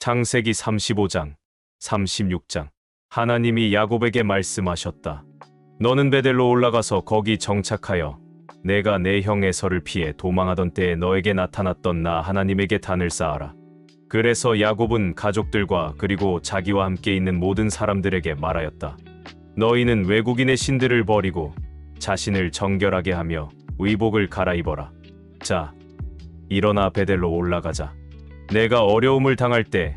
창세기 35장, 36장. 하나님이 야곱에게 말씀하셨다. 너는 베델로 올라가서 거기 정착하여 내가 내 형 에서를 피해 도망하던 때에 너에게 나타났던 나 하나님에게 단을 쌓아라. 그래서 야곱은 가족들과 그리고 자기와 함께 있는 모든 사람들에게 말하였다. 너희는 외국인의 신들을 버리고 자신을 정결하게 하며 의복을 갈아입어라. 자, 일어나 베델로 올라가자. 내가 어려움을 당할 때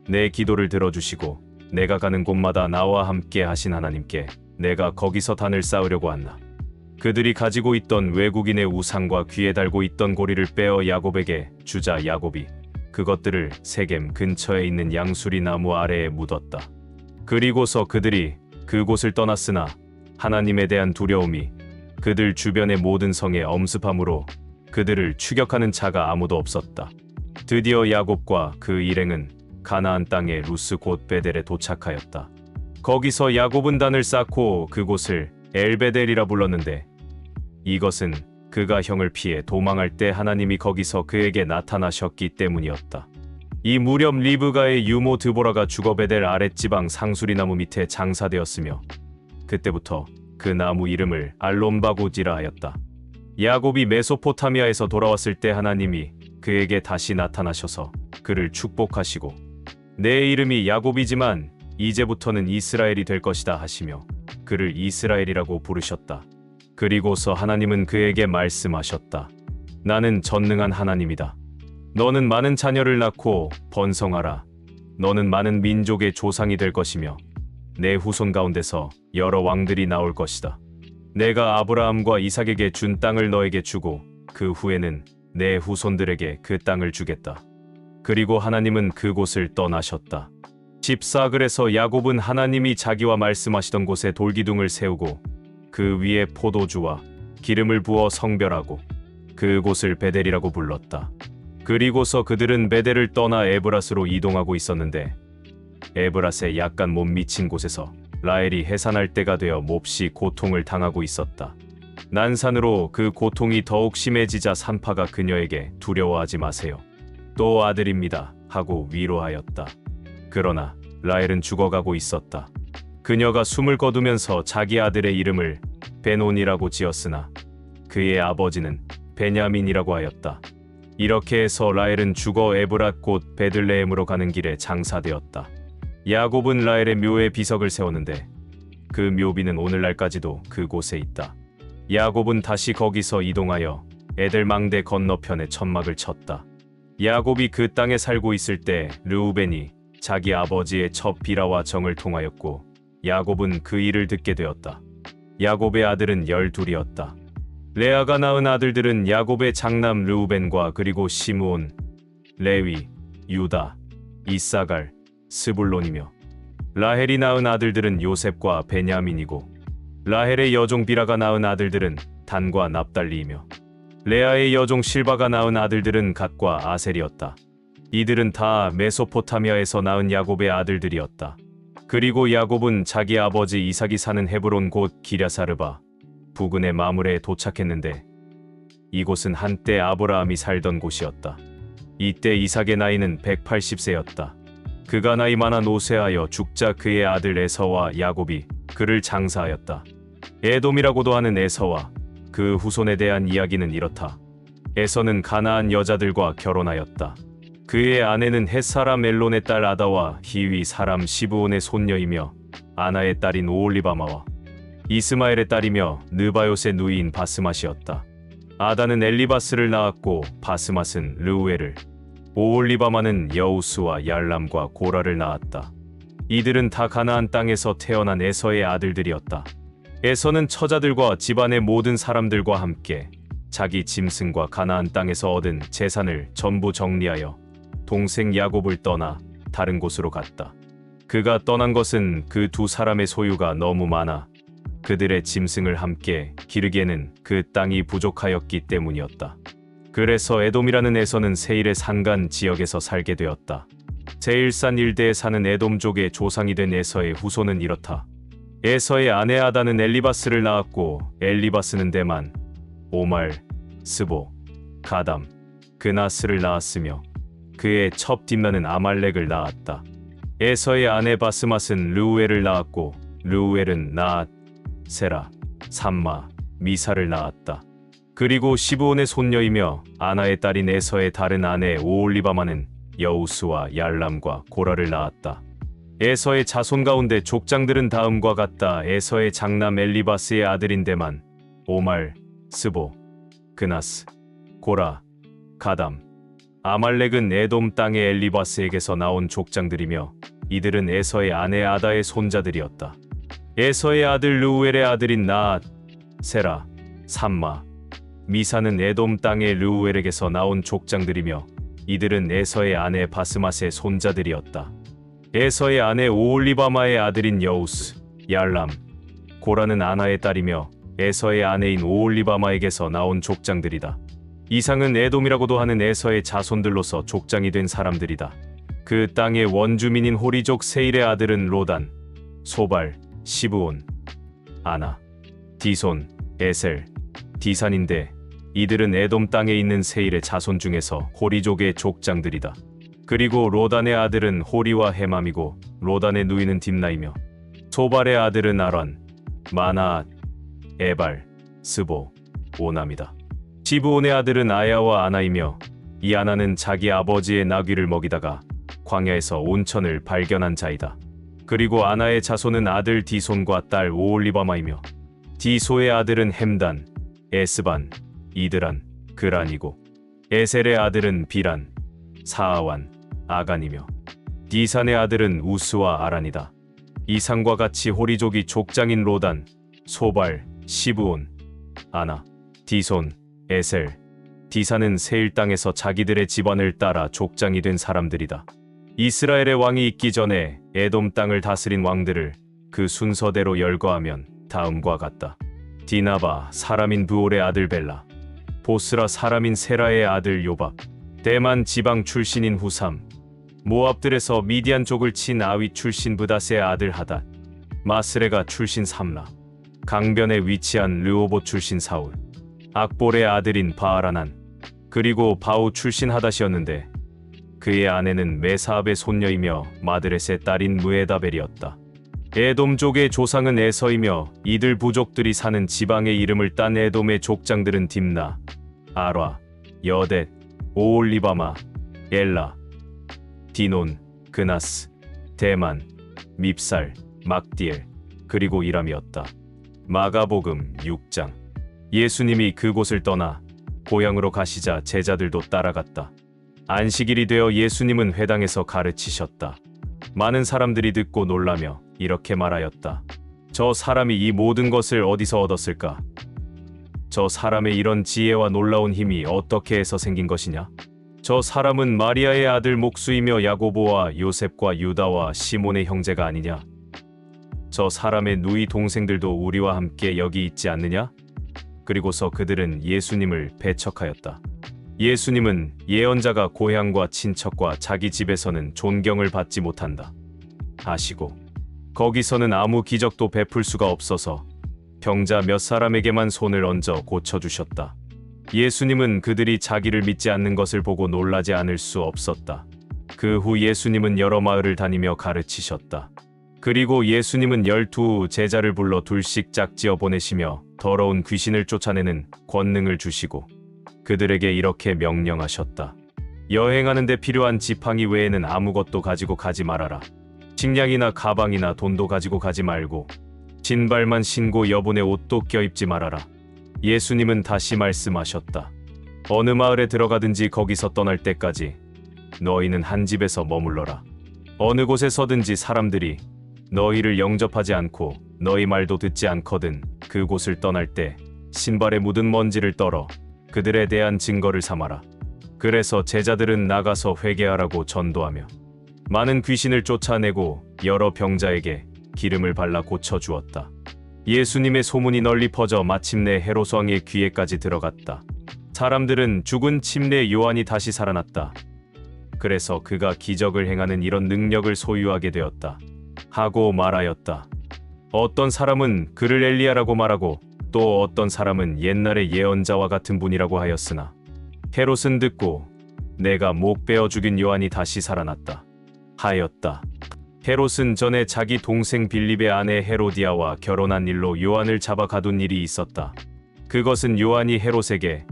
내 기도를 들어주시고 내가 가는 곳마다 나와 함께 하신 하나님께 내가 거기서 단을 쌓으려고 한다. 그들이 가지고 있던 외국인의 우상과 귀에 달고 있던 고리를 빼어 야곱에게 주자. 야곱이 그것들을 세겜 근처에 있는 양수리 나무 아래에 묻었다. 그리고서 그들이 그곳을 떠났으나 하나님에 대한 두려움이 그들 주변의 모든 성에 엄습함으로 그들을 추격하는 자가 아무도 없었다. 드디어 야곱과 그 일행은 가나안 땅의 루스 곧 베델에 도착하였다. 거기서 야곱은 단을 쌓고 그곳을 엘베델이라 불렀는데 이것은 그가 형을 피해 도망할 때 하나님이 거기서 그에게 나타나셨기 때문이었다. 이 무렵 리브가의 유모 드보라가 죽어 베델 아랫지방 상수리나무 밑에 장사되었으며 그때부터 그 나무 이름을 알론바고지라 하였다. 야곱이 메소포타미아에서 돌아왔을 때 하나님이 그에게 다시 나타나셔서 그를 축복하시고 내 이름이 야곱이지만 이제부터는 이스라엘이 될 것이다 하시며 그를 이스라엘이라고 부르셨다. 그리고서 하나님은 그에게 말씀하셨다. 나는 전능한 하나님이다. 너는 많은 자녀를 낳고 번성하라. 너는 많은 민족의 조상이 될 것이며 내 후손 가운데서 여러 왕들이 나올 것이다. 내가 아브라함과 이삭에게 준 땅을 너에게 주고 그 후에는 내 후손들에게 그 땅을 주겠다. 그리고 하나님은 그곳을 떠나셨다. 14글에서 야곱은 하나님이 자기와 말씀하시던 곳에 돌기둥을 세우고 그 위에 포도주와 기름을 부어 성별하고 그곳을 베델이라고 불렀다. 그리고서 그들은 베델을 떠나 에브랏으로 이동하고 있었는데 에브랏의 약간 못 미친 곳에서 라헬이 해산할 때가 되어 몹시 고통을 당하고 있었다. 난산으로 그 고통이 더욱 심해지자 산파가 그녀에게 두려워하지 마세요. 또 아들입니다 하고 위로하였다. 그러나 라헬은 죽어가고 있었다. 그녀가 숨을 거두면서 자기 아들의 이름을 베논이라고 지었으나 그의 아버지는 베냐민이라고 하였다. 이렇게 해서 라헬은 죽어 에브랏 곧 베들레헴으로 가는 길에 장사되었다. 야곱은 라헬의 묘에 비석을 세웠는데 그 묘비는 오늘날까지도 그곳에 있다. 야곱은 다시 거기서 이동하여 에델망대 건너편에 천막을 쳤다. 야곱이 그 땅에 살고 있을 때 르우벤이 자기 아버지의 첫 비라와 정을 통하였고 야곱은 그 일을 듣게 되었다. 야곱의 아들은 12이었다. 레아가 낳은 아들들은 야곱의 장남 르우벤과 그리고 시므온, 레위, 유다, 이사갈, 스불론이며 라헬이 낳은 아들들은 요셉과 베냐민이고 라헬의 여종 비라가 낳은 아들들은 단과 납달리이며 레아의 여종 실바가 낳은 아들들은 갓과 아셀이었다. 이들은 다 메소포타미아에서 낳은 야곱의 아들들이었다. 그리고 야곱은 자기 아버지 이삭이 사는 헤브론 곧 기랴사르바 부근의 마므레에 도착했는데 이곳은 한때 아브라함이 살던 곳이었다. 이때 이삭의 나이는 180세였다. 그가 나이 많아 노쇠하여 죽자 그의 아들 에서와 야곱이 그를 장사하였다. 에돔이라고도 하는 에서와 그 후손에 대한 이야기는 이렇다. 에서는 가나안 여자들과 결혼하였다. 그의 아내는 햇사람 엘론의 딸 아다와 히위 사람 시브온의 손녀이며 아나의 딸인 오홀리바마와 이스마엘의 딸이며 느바요스의 누이인 바스맛이었다. 아다는 엘리바스를 낳았고 바스맛은 르우엘을, 오홀리바마는 여우스와 얄람과 고라를 낳았다. 이들은 다 가나안 땅에서 태어난 에서의 아들들이었다. 에서는 처자들과 집안의 모든 사람들과 함께 자기 짐승과 가나안 땅에서 얻은 재산을 전부 정리하여 동생 야곱을 떠나 다른 곳으로 갔다. 그가 떠난 것은 그 두 사람의 소유가 너무 많아 그들의 짐승을 함께 기르기에는 그 땅이 부족하였기 때문이었다. 그래서 에돔이라는 에서는 세일의 산간 지역에서 살게 되었다. 세일산 일대에 사는 에돔족의 조상이 된 에서의 후손은 이렇다. 에서의 아내 아다는 엘리바스를 낳았고 엘리바스는 데만, 오말, 스보, 가담, 그나스를 낳았으며 그의 첩 딥나는 아말렉을 낳았다. 에서의 아내 바스맛은 르우엘을 낳았고 르우엘은 나앗, 세라, 삼마, 미사를 낳았다. 그리고 시브온의 손녀이며 아나의 딸인 에서의 다른 아내 오올리바마는 여우스와 얄람과 고라를 낳았다. 에서의 자손 가운데 족장들은 다음과 같다. 에서의 장남 엘리바스의 아들인 데만, 오말, 스보, 그나스, 고라, 가담. 아말렉은 에돔 땅의 엘리바스에게서 나온 족장들이며 이들은 에서의 아내 아다의 손자들이었다. 에서의 아들 르우엘의 아들인 나앗, 세라, 삼마, 미사는 에돔 땅의 르우엘에게서 나온 족장들이며 이들은 에서의 아내 바스맛의 손자들이었다. 에서의 아내 오올리바마의 아들인 여우스, 얄람, 고라는 아나의 딸이며 에서의 아내인 오올리바마에게서 나온 족장들이다. 이상은 에돔이라고도 하는 에서의 자손들로서 족장이 된 사람들이다. 그 땅의 원주민인 호리족 세일의 아들은 로단, 소발, 시브온, 아나, 디손, 에셀, 디산인데 이들은 에돔 땅에 있는 세일의 자손 중에서 호리족의 족장들이다. 그리고 로단의 아들은 호리와 헤맘이고 로단의 누이는 딥나이며 소발의 아들은 아란, 마나앗, 에발, 스보, 오남이다. 시브온의 아들은 아야와 아나이며 이 아나는 자기 아버지의 나귀를 먹이다가 광야에서 온천을 발견한 자이다. 그리고 아나의 자손은 아들 디손과 딸 오올리바마이며 디소의 아들은 햄단, 에스반, 이드란, 그란이고 에셀의 아들은 비란, 사아완, 아간이며 디산의 아들은 우스와 아란이다. 이상과 같이 호리족이 족장인 로단, 소발, 시브온, 아나, 디손, 에셀, 디산은 세일 땅에서 자기들의 집안을 따라 족장이 된 사람들이다. 이스라엘의 왕이 있기 전에 에돔 땅을 다스린 왕들을 그 순서대로 열거하면 다음과 같다. 디나바 사람인 부올의 아들 벨라, 보스라 사람인 세라의 아들 요밥, 대만 지방 출신인 후삼, 모압들에서 미디안 족을 친 아윗 출신 브다스의 아들 하닷, 마스레가 출신 삼라, 강변에 위치한 르호봇 출신 사울, 악볼의 아들인 바알하난, 그리고 바우 출신 하닷이었는데 그의 아내는 메사압의 손녀이며 마드렛의 딸인 무에다벨이었다. 에돔족의 조상은 에서이며 이들 부족들이 사는 지방의 이름을 딴 에돔의 족장들은 딥나, 아라, 여댓, 오올리바마, 엘라, 디논, 그나스, 대만, 밉살, 막디엘, 그리고 이람이었다. 마가복음 6장. 예수님이 그곳을 떠나 고향으로 가시자 제자들도 따라갔다. 안식일이 되어 예수님은 회당에서 가르치셨다. 많은 사람들이 듣고 놀라며 이렇게 말하였다. 저 사람이 이 모든 것을 어디서 얻었을까? 저 사람의 이런 지혜와 놀라운 힘이 어떻게 해서 생긴 것이냐? 저 사람은 마리아의 아들 목수이며 야고보와 요셉과 유다와 시몬의 형제가 아니냐? 저 사람의 누이 동생들도 우리와 함께 여기 있지 않느냐? 그리고서 그들은 예수님을 배척하였다. 예수님은 예언자가 고향과 친척과 자기 집에서는 존경을 받지 못한다 하시고 거기서는 아무 기적도 베풀 수가 없어서 병자 몇 사람에게만 손을 얹어 고쳐주셨다. 예수님은 그들이 자기를 믿지 않는 것을 보고 놀라지 않을 수 없었다. 그 후 예수님은 여러 마을을 다니며 가르치셨다. 그리고 예수님은 12 제자를 불러 둘씩 짝지어 보내시며 더러운 귀신을 쫓아내는 권능을 주시고 그들에게 이렇게 명령하셨다. 여행하는 데 필요한 지팡이 외에는 아무것도 가지고 가지 말아라. 식량이나 가방이나 돈도 가지고 가지 말고 신발만 신고 여분의 옷도 껴입지 말아라. 예수님은 다시 말씀하셨다. 어느 마을에 들어가든지 거기서 떠날 때까지 너희는 한 집에서 머물러라. 어느 곳에 서든지 사람들이 너희를 영접하지 않고 너희 말도 듣지 않거든 그곳을 떠날 때 신발에 묻은 먼지를 떨어 그들에 대한 증거를 삼아라. 그래서 제자들은 나가서 회개하라고 전도하며 많은 귀신을 쫓아내고 여러 병자에게 기름을 발라 고쳐주었다. 예수님의 소문이 널리 퍼져 마침내 헤롯 왕의 귀에까지 들어갔다. 사람들은 죽은 침례 요한이 다시 살아났다. 그래서 그가 기적을 행하는 이런 능력을 소유하게 되었다 하고 말하였다. 어떤 사람은 그를 엘리야라고 말하고 또 어떤 사람은 옛날의 예언자와 같은 분이라고 하였으나 헤롯은 듣고 내가 목 베어 죽인 요한이 다시 살아났다 하였다. 헤롯은 전에 자기 동생 빌립의 아내 헤로디아와 결혼한 일로 요한을 잡아 가둔 일이 있었다. 그것은 요한이 헤롯에게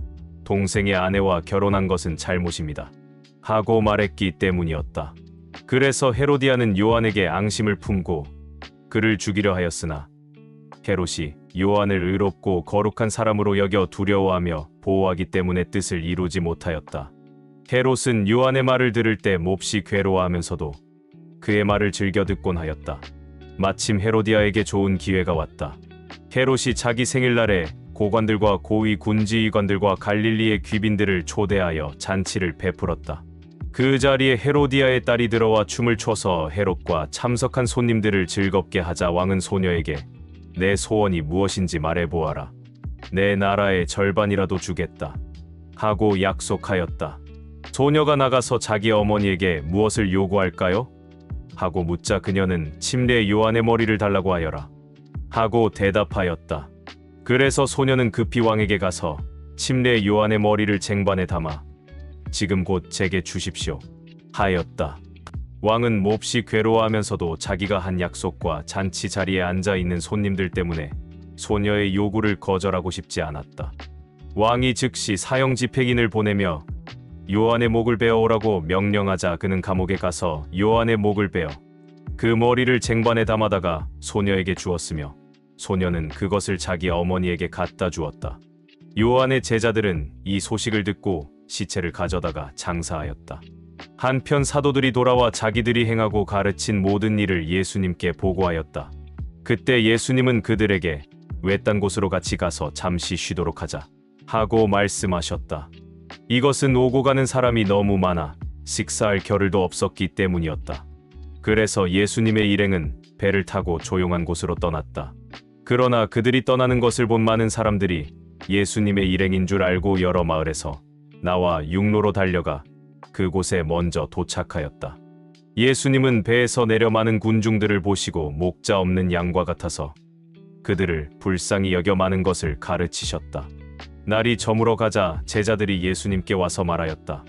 동생의 아내와 결혼한 것은 잘못입니다 하고 말했기 때문이었다. 그래서 헤로디아는 요한에게 앙심을 품고 그를 죽이려 하였으나 헤롯이 요한을 의롭고 거룩한 사람으로 여겨 두려워하며 보호하기 때문에 뜻을 이루지 못하였다. 헤롯은 요한의 말을 들을 때 몹시 괴로워하면서도 그의 말을 즐겨 듣곤 하였다. 마침 헤로디아에게 좋은 기회가 왔다. 헤롯이 자기 생일날에 고관들과 고위 군지휘관들과 갈릴리의 귀빈들을 초대하여 잔치를 베풀었다. 그 자리에 헤로디아의 딸이 들어와 춤을 춰서 헤롯과 참석한 손님들을 즐겁게 하자 왕은 소녀에게 내 소원이 무엇인지 말해보아라. 내 나라의 절반이라도 주겠다 하고 약속하였다. 소녀가 나가서 자기 어머니에게 무엇을 요구할까요? 하고 묻자 그녀는 침례 요한의 머리를 달라고 하여라 하고 대답하였다. 그래서 소녀는 급히 왕에게 가서 침례 요한의 머리를 쟁반에 담아 지금 곧 제게 주십시오 하였다. 왕은 몹시 괴로워하면서도 자기가 한 약속과 잔치 자리에 앉아 있는 손님들 때문에 소녀의 요구를 거절하고 싶지 않았다. 왕이 즉시 사형 집행인을 보내며 요한의 목을 베어오라고 명령하자 그는 감옥에 가서 요한의 목을 베어 그 머리를 쟁반에 담아다가 소녀에게 주었으며 소녀는 그것을 자기 어머니에게 갖다 주었다. 요한의 제자들은 이 소식을 듣고 시체를 가져다가 장사하였다. 한편 사도들이 돌아와 자기들이 행하고 가르친 모든 일을 예수님께 보고하였다. 그때 예수님은 그들에게 외딴 곳으로 같이 가서 잠시 쉬도록 하자 하고 말씀하셨다. 이것은 오고 가는 사람이 너무 많아 식사할 겨를도 없었기 때문이었다. 그래서 예수님의 일행은 배를 타고 조용한 곳으로 떠났다. 그러나 그들이 떠나는 것을 본 많은 사람들이 예수님의 일행인 줄 알고 여러 마을에서 나와 육로로 달려가 그곳에 먼저 도착하였다. 예수님은 배에서 내려 많은 군중들을 보시고 목자 없는 양과 같아서 그들을 불쌍히 여겨 많은 것을 가르치셨다. 날이 저물어 가자 제자들이 예수님께 와서 말하였다.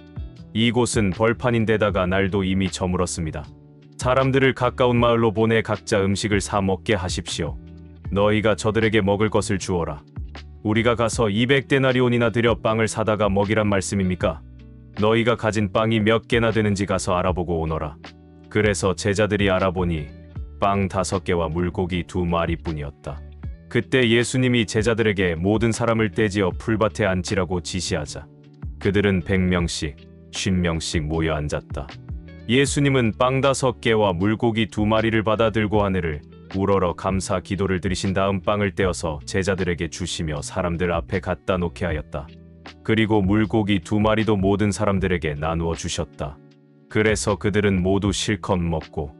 이곳은 벌판인데다가 날도 이미 저물었습니다. 사람들을 가까운 마을로 보내 각자 음식을 사 먹게 하십시오. 너희가 저들에게 먹을 것을 주어라. 우리가 가서 200데나리온이나 들여 빵을 사다가 먹이란 말씀입니까? 너희가 가진 빵이 몇 개나 되는지 가서 알아보고 오너라. 그래서 제자들이 알아보니 빵 5개와 물고기 2마리뿐이었다. 그때 예수님이 제자들에게 모든 사람을 떼지어 풀밭에 앉히라고 지시하자 그들은 100명씩 50명씩 모여 앉았다. 예수님은 빵 5개와 물고기 2마리를 받아 들고 하늘을 우러러 감사 기도를 드리신 다음 빵을 떼어서 제자들에게 주시며 사람들 앞에 갖다 놓게 하였다. 그리고 물고기 2마리도 모든 사람들에게 나누어 주셨다. 그래서 그들은 모두 실컷 먹고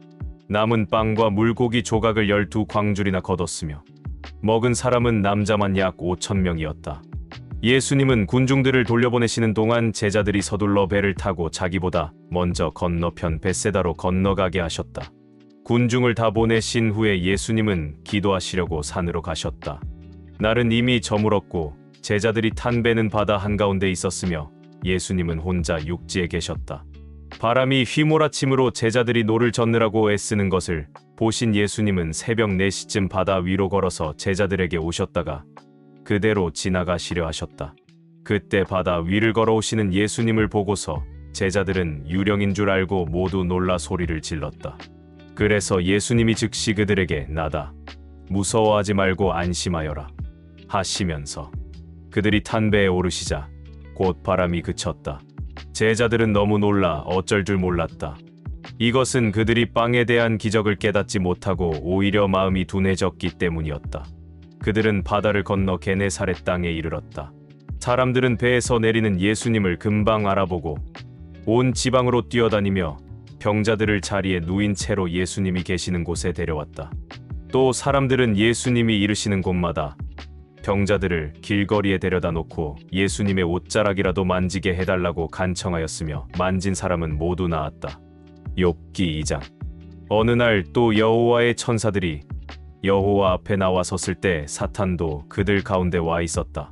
남은 빵과 물고기 조각을 12광줄이나 거뒀으며 먹은 사람은 남자만 약 5,000명이었다. 예수님은 군중들을 돌려보내시는 동안 제자들이 서둘러 배를 타고 자기보다 먼저 건너편 벳세다로 건너가게 하셨다. 군중을 다 보내신 후에 예수님은 기도하시려고 산으로 가셨다. 날은 이미 저물었고 제자들이 탄 배는 바다 한가운데 있었으며 예수님은 혼자 육지에 계셨다. 바람이 휘몰아침으로 제자들이 노를 젓느라고 애쓰는 것을 보신 예수님은 새벽 4시쯤 바다 위로 걸어서 제자들에게 오셨다가 그대로 지나가시려 하셨다. 그때 바다 위를 걸어오시는 예수님을 보고서 제자들은 유령인 줄 알고 모두 놀라 소리를 질렀다. 그래서 예수님이 즉시 그들에게 나다. 무서워하지 말고 안심하여라. 하시면서 그들이 탄 배에 오르시자 곧 바람이 그쳤다. 제자들은 너무 놀라 어쩔 줄 몰랐다. 이것은 그들이 빵에 대한 기적을 깨닫지 못하고 오히려 마음이 둔해졌기 때문이었다. 그들은 바다를 건너 게네사렛 땅에 이르렀다. 사람들은 배에서 내리는 예수님을 금방 알아보고 온 지방으로 뛰어다니며 병자들을 자리에 누인 채로 예수님이 계시는 곳에 데려왔다. 또 사람들은 예수님이 이르시는 곳마다 병자들을 길거리에 데려다 놓고 예수님의 옷자락이라도 만지게 해달라고 간청하였으며 만진 사람은 모두 나았다. 욥기 2장. 어느 날 또 여호와의 천사들이 여호와 앞에 나와 섰을 때 사탄도 그들 가운데 와 있었다.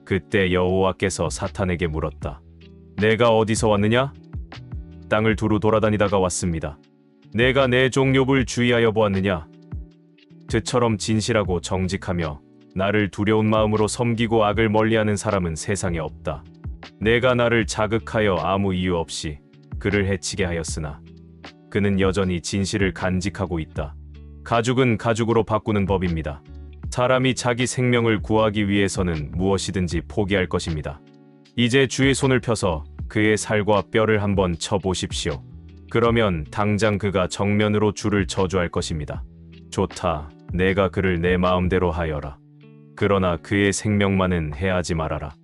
그때 여호와께서 사탄에게 물었다. 내가 어디서 왔느냐? 땅을 두루 돌아다니다가 왔습니다. 내가 내 종 욥을 주의하여 보았느냐? 드처럼 진실하고 정직하며 나를 두려운 마음으로 섬기고 악을 멀리하는 사람은 세상에 없다. 내가 나를 자극하여 아무 이유 없이 그를 해치게 하였으나 그는 여전히 진실을 간직하고 있다. 가죽은 가죽으로 바꾸는 법입니다. 사람이 자기 생명을 구하기 위해서는 무엇이든지 포기할 것입니다. 이제 주의 손을 펴서 그의 살과 뼈를 한번 쳐보십시오. 그러면 당장 그가 정면으로 주를 저주할 것입니다. 좋다. 내가 그를 내 마음대로 하여라. 그러나 그의 생명만은 해하지 말아라.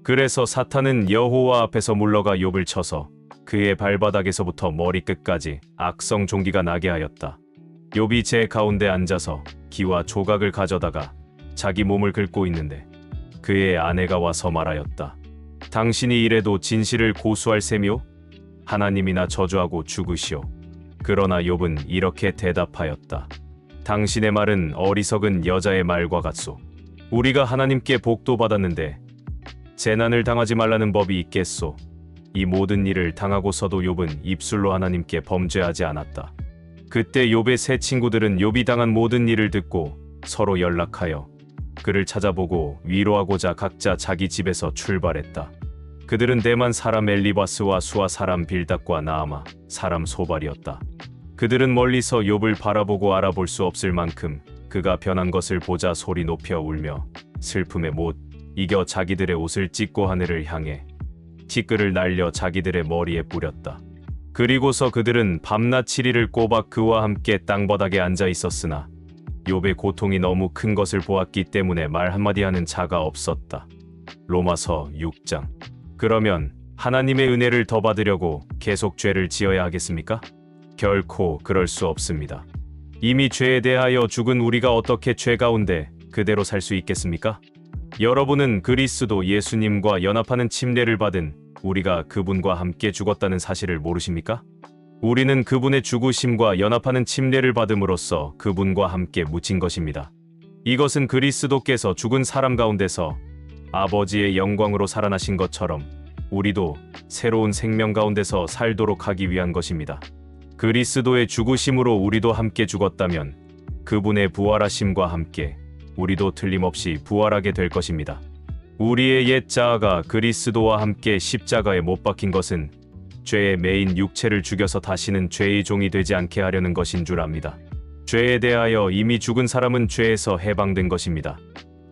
그래서 사탄은 여호와 앞에서 물러가 욥을 쳐서 그의 발바닥에서부터 머리끝까지 악성 종기가 나게 하였다. 욥이 제 가운데 앉아서 기와 조각을 가져다가 자기 몸을 긁고 있는데 그의 아내가 와서 말하였다. 당신이 이래도 진실을 고수할 셈이요? 하나님이나 저주하고 죽으시오. 그러나 욥은 이렇게 대답하였다. 당신의 말은 어리석은 여자의 말과 같소. 우리가 하나님께 복도 받았는데 재난을 당하지 말라는 법이 있겠소. 이 모든 일을 당하고서도 욥은 입술로 하나님께 범죄하지 않았다. 그때 욥의 세 친구들은 욥이 당한 모든 일을 듣고 서로 연락하여 그를 찾아보고 위로하고자 각자 자기 집에서 출발했다. 그들은 대만 사람 엘리바스와 수아 사람 빌닷과 나아마 사람 소발이었다. 그들은 멀리서 욥을 바라보고 알아볼 수 없을 만큼 그가 변한 것을 보자 소리 높여 울며 슬픔에 못 이겨 자기들의 옷을 찢고 하늘을 향해 티끌을 날려 자기들의 머리에 뿌렸다. 그리고서 그들은 밤낮 7일을 꼬박 그와 함께 땅바닥에 앉아 있었으나 욥의 고통이 너무 큰 것을 보았기 때문에 말 한마디 하는 자가 없었다. 로마서 6장. 그러면 하나님의 은혜를 더 받으려고 계속 죄를 지어야 하겠습니까? 결코 그럴 수 없습니다. 이미 죄에 대하여 죽은 우리가 어떻게 죄 가운데 그대로 살 수 있겠습니까? 여러분은 그리스도 예수님과 연합하는 침례를 받은 우리가 그분과 함께 죽었다는 사실을 모르십니까? 우리는 그분의 죽으심과 연합하는 침례를 받음으로써 그분과 함께 묻힌 것입니다. 이것은 그리스도께서 죽은 사람 가운데서 아버지의 영광으로 살아나신 것처럼 우리도 새로운 생명 가운데서 살도록 하기 위한 것입니다. 그리스도의 죽으심으로 우리도 함께 죽었다면 그분의 부활하심과 함께 우리도 틀림없이 부활하게 될 것입니다. 우리의 옛 자아가 그리스도와 함께 십자가에 못 박힌 것은 죄의 매인 육체를 죽여서 다시는 죄의 종이 되지 않게 하려는 것인 줄 압니다. 죄에 대하여 이미 죽은 사람은 죄에서 해방된 것입니다.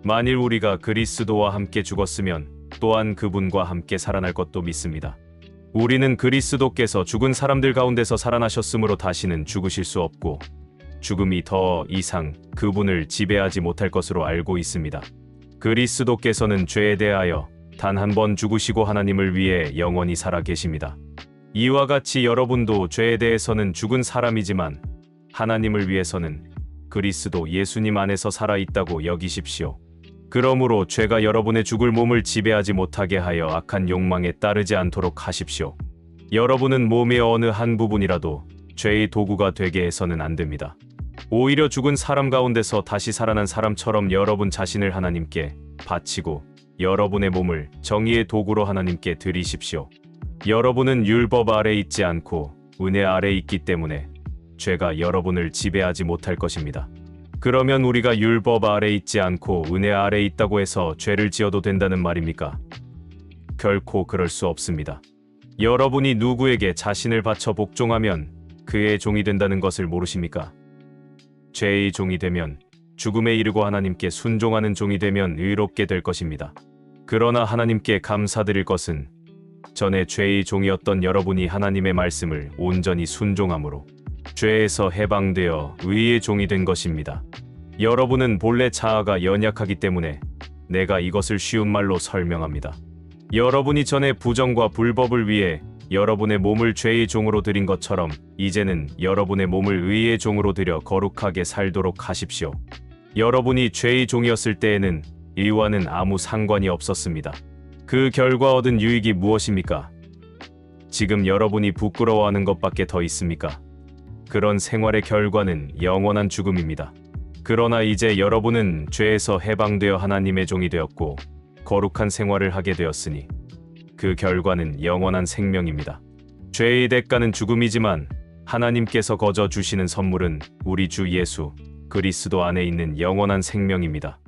만일 우리가 그리스도와 함께 죽었으면 또한 그분과 함께 살아날 것도 믿습니다. 우리는 그리스도께서 죽은 사람들 가운데서 살아나셨으므로 다시는 죽으실 수 없고 죽음이 더 이상 그분을 지배하지 못할 것으로 알고 있습니다. 그리스도께서는 죄에 대하여 단 한 번 죽으시고 하나님을 위해 영원히 살아 계십니다. 이와 같이 여러분도 죄에 대해서는 죽은 사람이지만 하나님을 위해서는 그리스도 예수님 안에서 살아 있다고 여기십시오. 그러므로 죄가 여러분의 죽을 몸을 지배하지 못하게 하여 악한 욕망에 따르지 않도록 하십시오. 여러분은 몸의 어느 한 부분이라도 죄의 도구가 되게 해서는 안 됩니다. 오히려 죽은 사람 가운데서 다시 살아난 사람처럼 여러분 자신을 하나님께 바치고 여러분의 몸을 정의의 도구로 하나님께 드리십시오. 여러분은 율법 아래 있지 않고 은혜 아래 있기 때문에 죄가 여러분을 지배하지 못할 것입니다. 그러면 우리가 율법 아래 있지 않고 은혜 아래 있다고 해서 죄를 지어도 된다는 말입니까? 결코 그럴 수 없습니다. 여러분이 누구에게 자신을 바쳐 복종하면 그의 종이 된다는 것을 모르십니까? 죄의 종이 되면 죽음에 이르고 하나님께 순종하는 종이 되면 의롭게 될 것입니다. 그러나 하나님께 감사드릴 것은 전에 죄의 종이었던 여러분이 하나님의 말씀을 온전히 순종함으로 죄에서 해방되어 의의 종이 된 것입니다. 여러분은 본래 자아가 연약하기 때문에 내가 이것을 쉬운 말로 설명합니다. 여러분이 전에 부정과 불법을 위해 여러분의 몸을 죄의 종으로 드린 것처럼 이제는 여러분의 몸을 의의 종으로 드려 거룩하게 살도록 하십시오. 여러분이 죄의 종이었을 때에는 이와는 아무 상관이 없었습니다. 그 결과 얻은 유익이 무엇입니까? 지금 여러분이 부끄러워하는 것밖에 더 있습니까? 그런 생활의 결과는 영원한 죽음입니다. 그러나 이제 여러분은 죄에서 해방되어 하나님의 종이 되었고 거룩한 생활을 하게 되었으니 그 결과는 영원한 생명입니다. 죄의 대가는 죽음이지만 하나님께서 거저 주시는 선물은 우리 주 예수 그리스도 안에 있는 영원한 생명입니다.